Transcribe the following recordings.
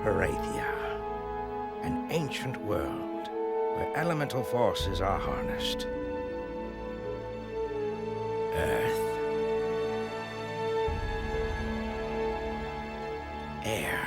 Perathia, an ancient world where elemental forces are harnessed. Earth, air,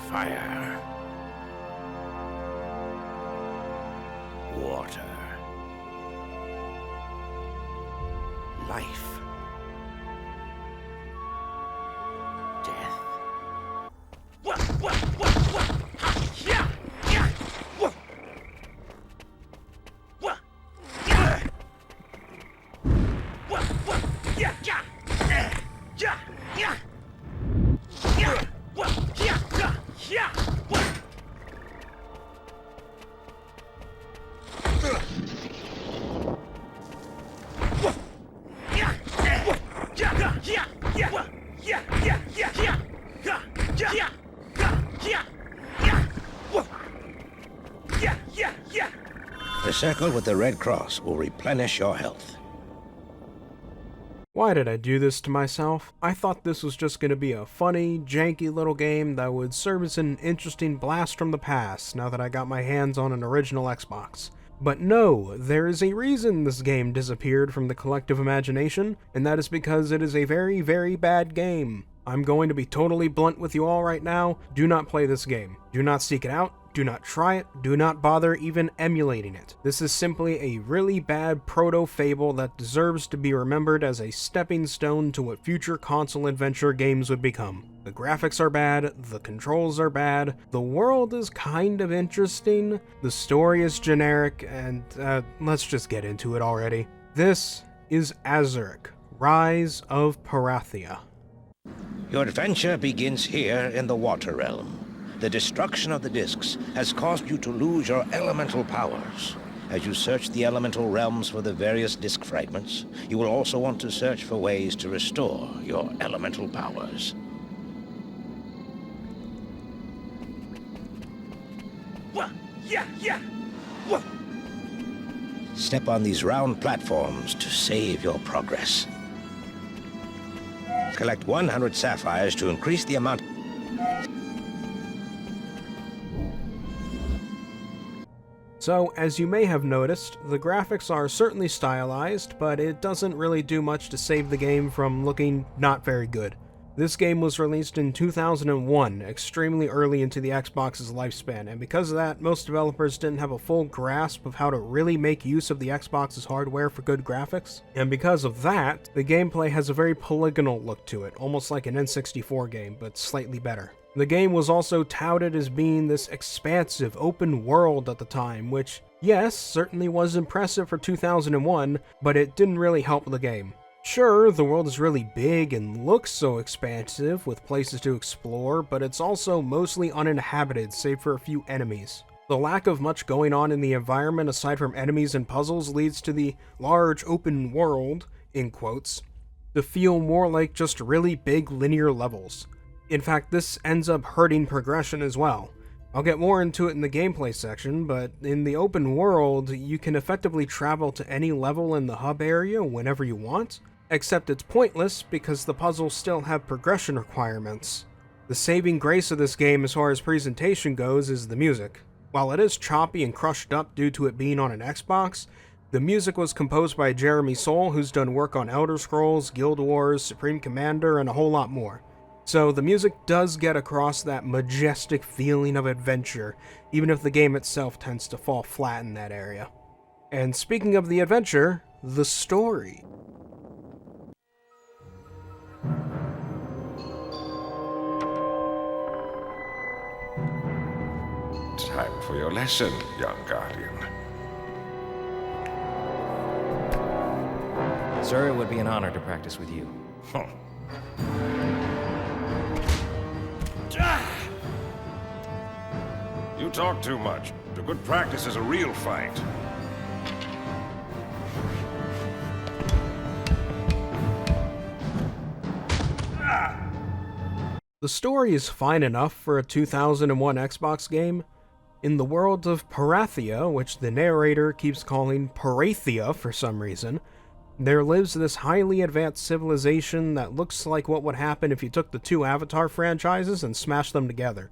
fire, water, life, death. The circle with the red cross will replenish your health. Why did I do this to myself? I thought this was just going to be a funny, janky little game that would serve as an interesting blast from the past now that I got my hands on an original Xbox. But no, there is a reason this game disappeared from the collective imagination, and that is because it is a very, very bad game. I'm going to be totally blunt with you all right now. Do not play this game. Do not seek it out. Do not try it. Do not bother even emulating it. This is simply a really bad proto-fable that deserves to be remembered as a stepping stone to what future console adventure games would become. The graphics are bad, the controls are bad, the world is kind of interesting, the story is generic, and let's just get into it already. This is Azurik, Rise of Perathia. Your adventure begins here in the Water Realm. The destruction of the discs has caused you to lose your elemental powers. As you search the elemental realms for the various disc fragments, you will also want to search for ways to restore your elemental powers. Step on these round platforms to save your progress. Collect 100 sapphires to increase the amount. So, as you may have noticed, the graphics are certainly stylized, but it doesn't really do much to save the game from looking not very good. This game was released in 2001, extremely early into the Xbox's lifespan, and because of that, most developers didn't have a full grasp of how to really make use of the Xbox's hardware for good graphics. And because of that, the gameplay has a very polygonal look to it, almost like an N64 game, but slightly better. The game was also touted as being this expansive open world at the time, which, yes, certainly was impressive for 2001, but it didn't really help the game. Sure, the world is really big and looks so expansive with places to explore, but it's also mostly uninhabited save for a few enemies. The lack of much going on in the environment aside from enemies and puzzles leads to the large open world, in quotes, to feel more like just really big linear levels. In fact, this ends up hurting progression as well. I'll get more into it in the gameplay section, but in the open world, you can effectively travel to any level in the hub area whenever you want, except it's pointless because the puzzles still have progression requirements. The saving grace of this game as far as presentation goes is the music. While it is choppy and crushed up due to it being on an Xbox, the music was composed by Jeremy Soule, who's done work on Elder Scrolls, Guild Wars, Supreme Commander, and a whole lot more. So the music does get across that majestic feeling of adventure, even if the game itself tends to fall flat in that area. And speaking of the adventure, the story. Time for your lesson, young guardian. Sir, it would be an honor to practice with you. You talk too much. The good practice is a real fight. The story is fine enough for a 2001 Xbox game. In the world of Perathia, which the narrator keeps calling Perathia for some reason, there lives this highly advanced civilization that looks like what would happen if you took the two Avatar franchises and smashed them together.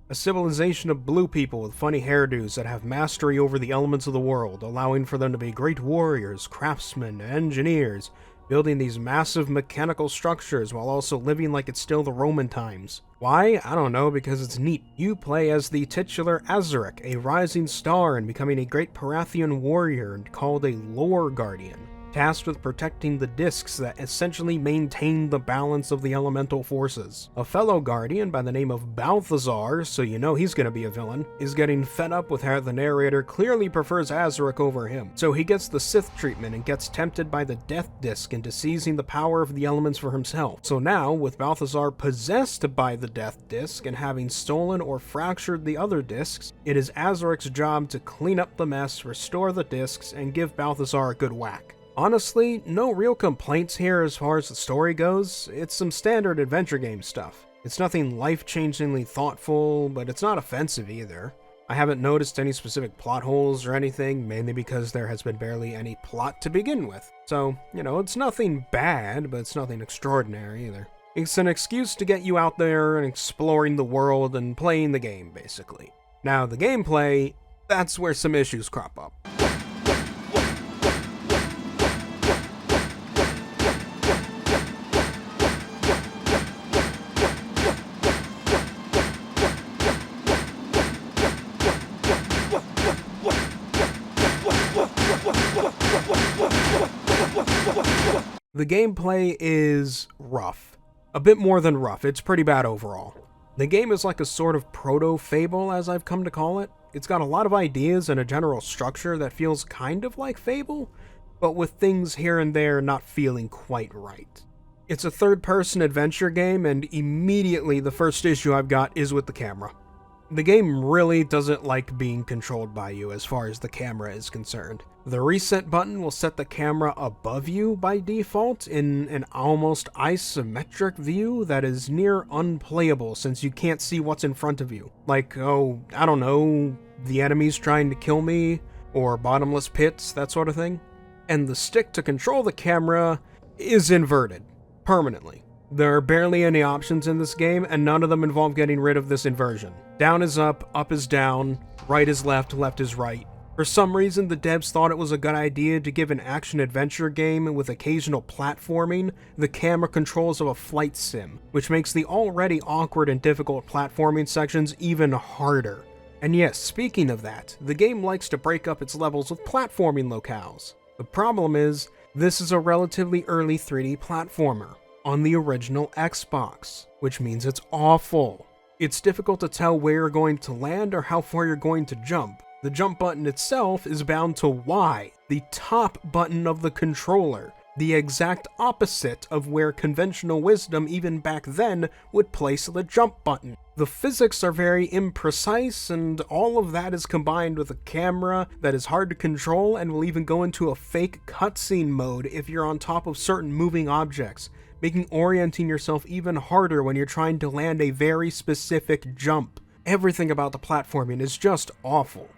A civilization of blue people with funny hairdos that have mastery over the elements of the world, allowing for them to be great warriors, craftsmen, engineers, building these massive mechanical structures while also living like it's still the Roman times. Why? I don't know, because it's neat. You play as the titular Azurik, a rising star and becoming a great Perathian warrior and called a lore guardian, tasked with protecting the discs that essentially maintain the balance of the elemental forces. A fellow guardian by the name of Balthazar, so you know he's gonna be a villain, is getting fed up with how the narrator clearly prefers Azurik over him. So he gets the Sith treatment and gets tempted by the Death Disc into seizing the power of the elements for himself. So now, with Balthazar possessed by the Death Disc and having stolen or fractured the other discs, it is Azurik's job to clean up the mess, restore the discs, and give Balthazar a good whack. Honestly, no real complaints here as far as the story goes. It's some standard adventure game stuff. It's nothing life-changingly thoughtful, but it's not offensive either. I haven't noticed any specific plot holes or anything, mainly because there has been barely any plot to begin with. So, it's nothing bad, but it's nothing extraordinary either. It's an excuse to get you out there and exploring the world and playing the game, basically. Now, the gameplay, that's where some issues crop up. The gameplay is rough. A bit more than rough, it's pretty bad overall. The game is like a sort of proto-Fable, as I've come to call it. It's got a lot of ideas and a general structure that feels kind of like Fable, but with things here and there not feeling quite right. It's a third-person adventure game, and immediately the first issue I've got is with the camera. The game really doesn't like being controlled by you as far as the camera is concerned. The reset button will set the camera above you by default in an almost isometric view that is near unplayable since you can't see what's in front of you. Like, I don't know, the enemies trying to kill me, or bottomless pits, that sort of thing. And the stick to control the camera is inverted, permanently. There are barely any options in this game, and none of them involve getting rid of this inversion. Down is up is down, right is left is right. For some reason, the devs thought it was a good idea to give an action-adventure game with occasional platforming the camera controls of a flight sim, which makes the already awkward and difficult platforming sections even harder. And yes, speaking of that, the game likes to break up its levels with platforming locales. The problem is, this is a relatively early 3D platformer on the original Xbox, which means it's awful. It's difficult to tell where you're going to land or how far you're going to jump. The jump button itself is bound to Y, the top button of the controller, the exact opposite of where conventional wisdom even back then would place the jump button. The physics are very imprecise, and all of that is combined with a camera that is hard to control and will even go into a fake cutscene mode if you're on top of certain moving objects, making orienting yourself even harder when you're trying to land a very specific jump. Everything about the platforming is just awful.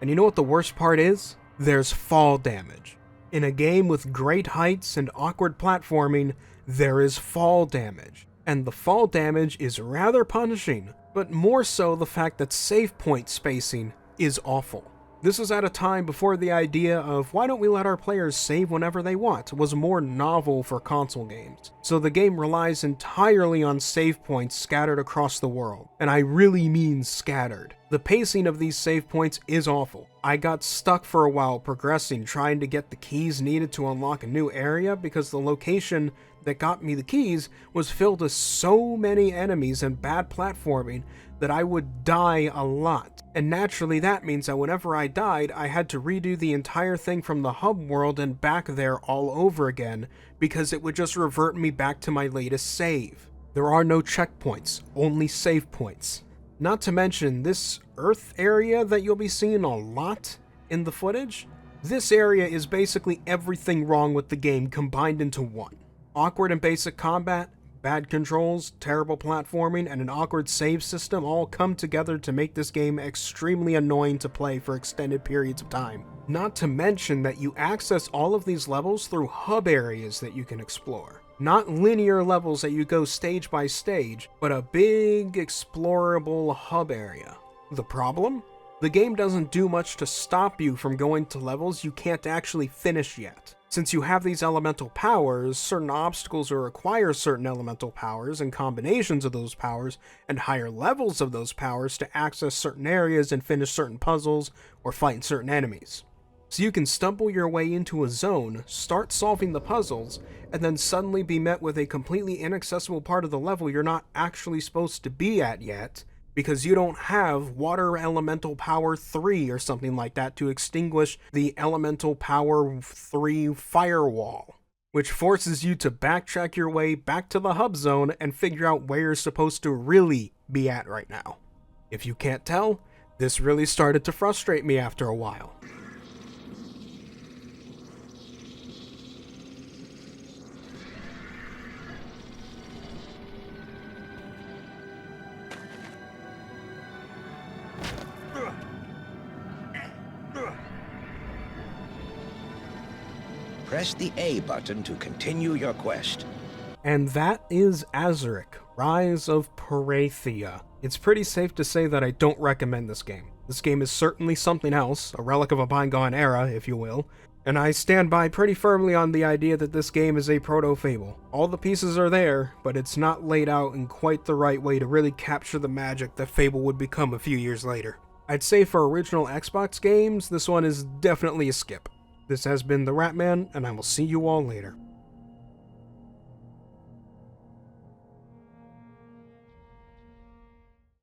And you know what the worst part is? There's fall damage. In a game with great heights and awkward platforming, there is fall damage. And the fall damage is rather punishing, but more so the fact that save point spacing is awful. This is at a time before the idea of why don't we let our players save whenever they want was more novel for console games. So the game relies entirely on save points scattered across the world. And I really mean scattered. The pacing of these save points is awful. I got stuck for a while progressing trying to get the keys needed to unlock a new area because the location that got me the keys was filled with so many enemies and bad platforming that I would die a lot. And naturally that means that whenever I died, I had to redo the entire thing from the hub world and back there all over again because it would just revert me back to my latest save. There are no checkpoints, only save points. Not to mention this Earth area that you'll be seeing a lot in the footage. This area is basically everything wrong with the game combined into one. Awkward and basic combat, Bad controls, terrible platforming, and an awkward save system all come together to make this game extremely annoying to play for extended periods of time. Not to mention that you access all of these levels through hub areas that you can explore. Not linear levels that you go stage by stage, but a big explorable hub area. The problem? The game doesn't do much to stop you from going to levels you can't actually finish yet. Since you have these elemental powers, certain obstacles will require certain elemental powers and combinations of those powers and higher levels of those powers to access certain areas and finish certain puzzles or fight certain enemies. So you can stumble your way into a zone, start solving the puzzles, and then suddenly be met with a completely inaccessible part of the level you're not actually supposed to be at yet, because you don't have Water Elemental Power 3 or something like that to extinguish the Elemental Power 3 firewall, which forces you to backtrack your way back to the hub zone and figure out where you're supposed to really be at right now. If you can't tell, this really started to frustrate me after a while. Press the A button to continue your quest. And that is Azurik, Rise of Perathia. It's pretty safe to say that I don't recommend this game. This game is certainly something else, a relic of a bygone era, if you will, and I stand by pretty firmly on the idea that this game is a proto-Fable. All the pieces are there, but it's not laid out in quite the right way to really capture the magic that Fable would become a few years later. I'd say for original Xbox games, this one is definitely a skip. This has been TheRatMan, and I will see you all later.